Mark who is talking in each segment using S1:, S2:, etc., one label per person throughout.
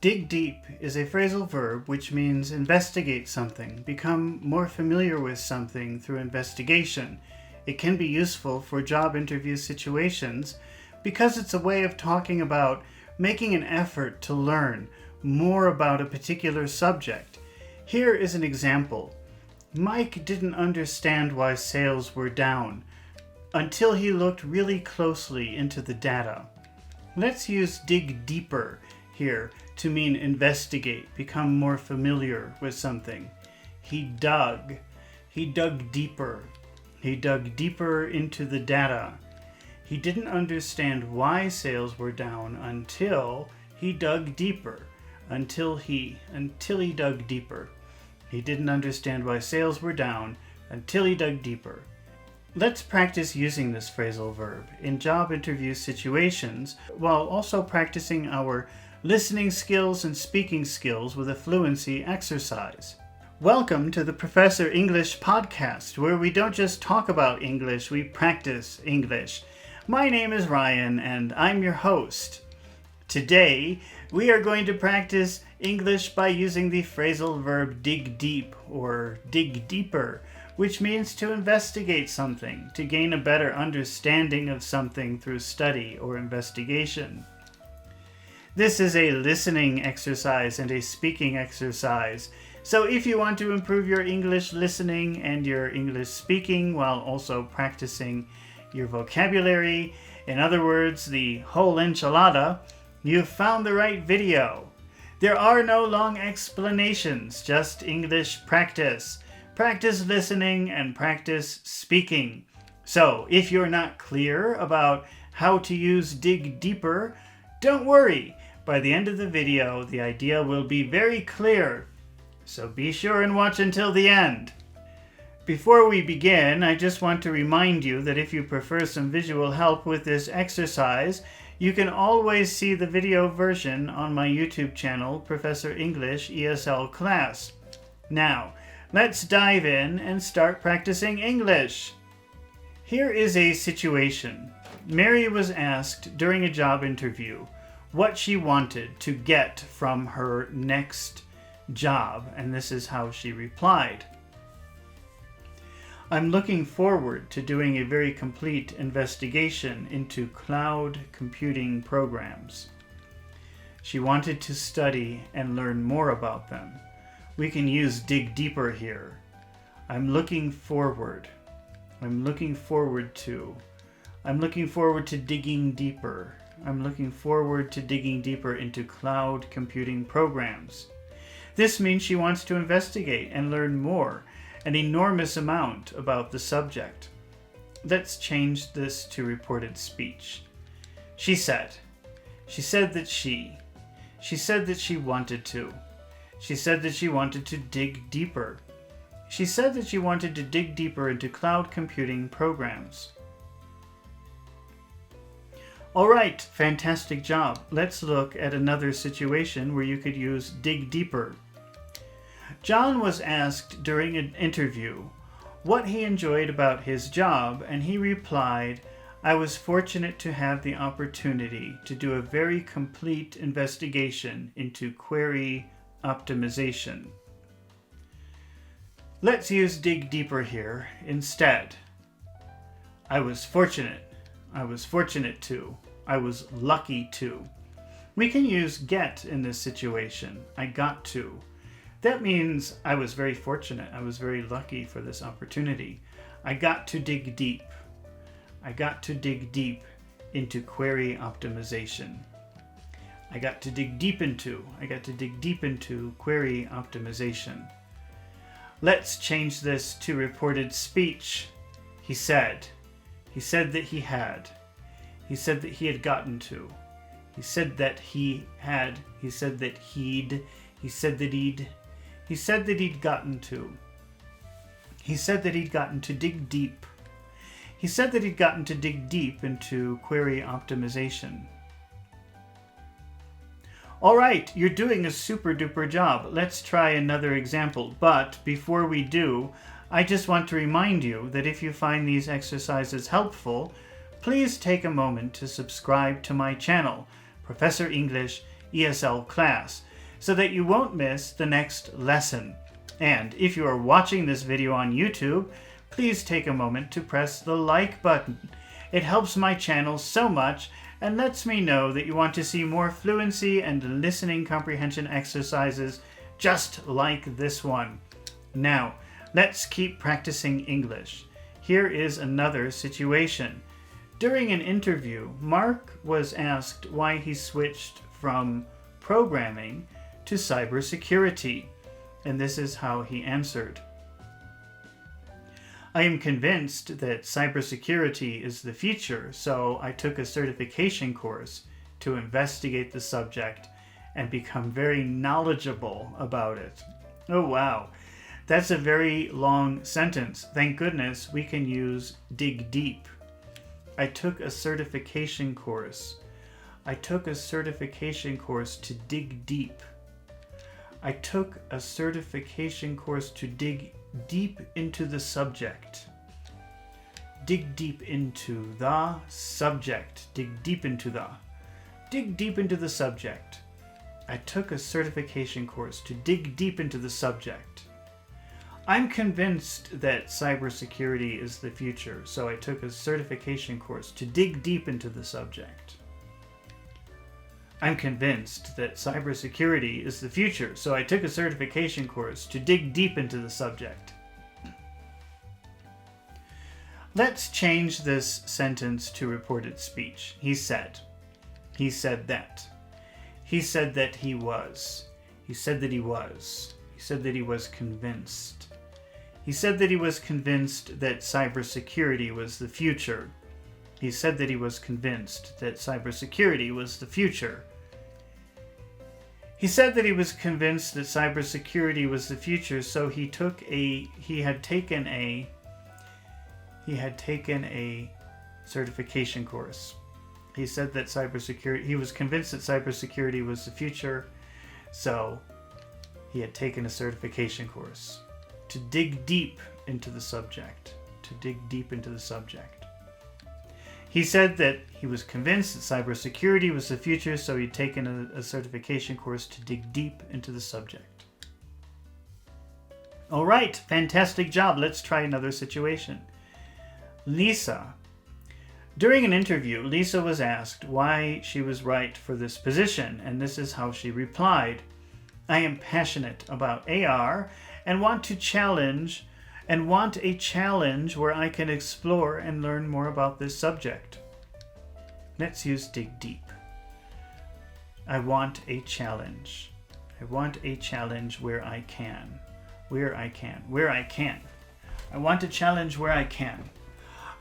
S1: Dig deep is a phrasal verb which means investigate something, become more familiar with something through investigation. It can be useful for job interview situations because it's a way of talking about making an effort to learn more about a particular subject. Here is an example. Mike didn't understand why sales were down until he looked really closely into the data. Let's use dig deeper here to mean investigate, become more familiar with something. He dug deeper. He dug deeper into the data. He didn't understand why sales were down until he dug deeper. Until he dug deeper. He didn't understand why sales were down until he dug deeper. Let's practice using this phrasal verb in job interview situations while also practicing our listening skills and speaking skills with a fluency exercise. Welcome to the Professor English podcast, where we don't just talk about English, we practice English. My name is Ryan and I'm your host. Today, we are going to practice English by using the phrasal verb dig deep or dig deeper, which means to investigate something, to gain a better understanding of something through study or investigation. This is a listening exercise and a speaking exercise. So if you want to improve your English listening and your English speaking while also practicing your vocabulary, in other words, the whole enchilada, you've found the right video. There are no long explanations, just English practice. Practice listening and practice speaking. So if you're not clear about how to use dig deeper, don't worry. By the end of the video, the idea will be very clear. So be sure and watch until the end. Before we begin, I just want to remind you that if you prefer some visual help with this exercise, you can always see the video version on my YouTube channel, Professor English ESL Class. Now, let's dive in and start practicing English. Here is a situation. Mary was asked during a job interview what she wanted to get from her next job, and this is how she replied. I'm looking forward to doing a very complete investigation into cloud computing programs. She wanted to study and learn more about them. We can use dig deeper here. I'm looking forward to digging deeper. I'm looking forward to digging deeper into cloud computing programs. This means she wants to investigate and learn more, an enormous amount about the subject. Let's change this to reported speech. She said that she wanted to. She said that she wanted to dig deeper. She said that she wanted to dig deeper into cloud computing programs. All right, fantastic job. Let's look at another situation where you could use dig deeper. John was asked during an interview what he enjoyed about his job, and he replied, I was fortunate to have the opportunity to do a very complete investigation into query optimization. Let's use dig deeper here instead. I was fortunate to. I was lucky to. We can use get in this situation. I got to. That means I was very fortunate. I was very lucky for this opportunity. I got to dig deep. I got to dig deep into query optimization. I got to dig deep into query optimization. Let's change this to reported speech. He said that he had. He said that he had gotten to. He said that he had. He said that he'd. He said that he'd. He said that he'd gotten to. He said that he'd gotten to dig deep. He said that he'd gotten to dig deep into query optimization. All right, you're doing a super duper job. Let's try another example. But before we do, I just want to remind you that if you find these exercises helpful, please take a moment to subscribe to my channel, Professor English ESL Class. so that you won't miss the next lesson. And if you are watching this video on YouTube, please take a moment to press the like button. It helps my channel so much and lets me know that you want to see more fluency and listening comprehension exercises just like this one. Now, let's keep practicing English. Here is another situation. During an interview, Mark was asked why he switched from programming to cybersecurity, and this is how he answered. I am convinced that cybersecurity is the future, so I took a certification course to investigate the subject and become very knowledgeable about it. Oh wow, that's a very long sentence. Thank goodness we can use dig deep. I took a certification course. I took a certification course to dig deep. I took a certification course to dig deep into the subject. Dig deep into the subject. Dig deep into the. Dig deep into the subject. I took a certification course to dig deep into the subject. I'm convinced that cybersecurity is the future, so I took a certification course to dig deep into the subject. I'm convinced that cybersecurity is the future, so I took a certification course to dig deep into the subject. Let's change this sentence to reported speech. He said. He said that. He said that he was. He said that he was. He said that he was convinced. He said that he was convinced that cybersecurity was the future. He said that he was convinced that cybersecurity was the future. He said that he was convinced that cybersecurity was the future, so he had taken a certification course. He said that he was convinced that cybersecurity was the future, so he had taken a certification course to dig deep into the subject. To dig deep into the subject. He said that he was convinced that cybersecurity was the future, so he'd taken a certification course to dig deep into the subject. All right, fantastic job. Let's try another situation. Lisa. During an interview, Lisa was asked why she was right for this position, and this is how she replied. I am passionate about AR and want a challenge where I can explore and learn more about this subject. Let's use dig deep. I want a challenge. I want a challenge where I can. Where I can. Where I can. I want a challenge where I can.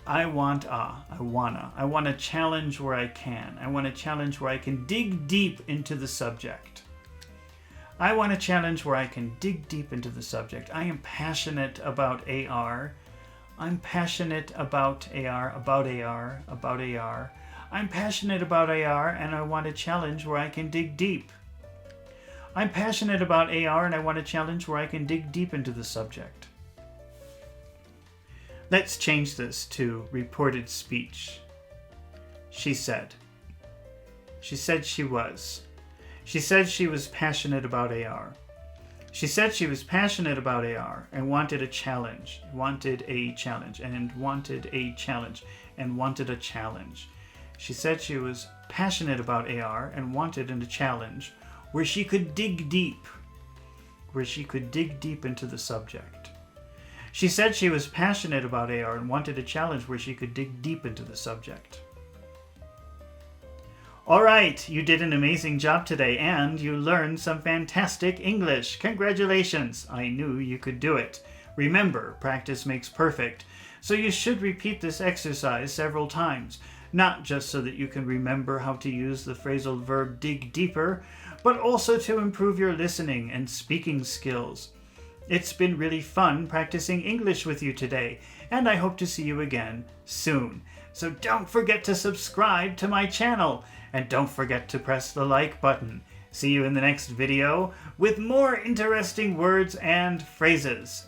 S1: I want a challenge where I can. I want a challenge where I can dig deep into the subject. I want a challenge where I can dig deep into the subject. I am passionate about AR. I'm passionate about AR. I'm passionate about AR and I want a challenge where I can dig deep. I'm passionate about AR and I want a challenge where I can dig deep into the subject. Let's change this to reported speech. She said. She said she was. She said she was passionate about AR. She said she was passionate about AR and wanted a challenge, wanted a challenge. She said she was passionate about AR and wanted a challenge where she could dig deep, into the subject. She said she was passionate about AR and wanted a challenge where she could dig deep into the subject. All right, you did an amazing job today and you learned some fantastic English. Congratulations, I knew you could do it. Remember, practice makes perfect, so you should repeat this exercise several times, not just so that you can remember how to use the phrasal verb dig deeper, but also to improve your listening and speaking skills. It's been really fun practicing English with you today, and I hope to see you again soon. So don't forget to subscribe to my channel, and don't forget to press the like button. See you in the next video with more interesting words and phrases.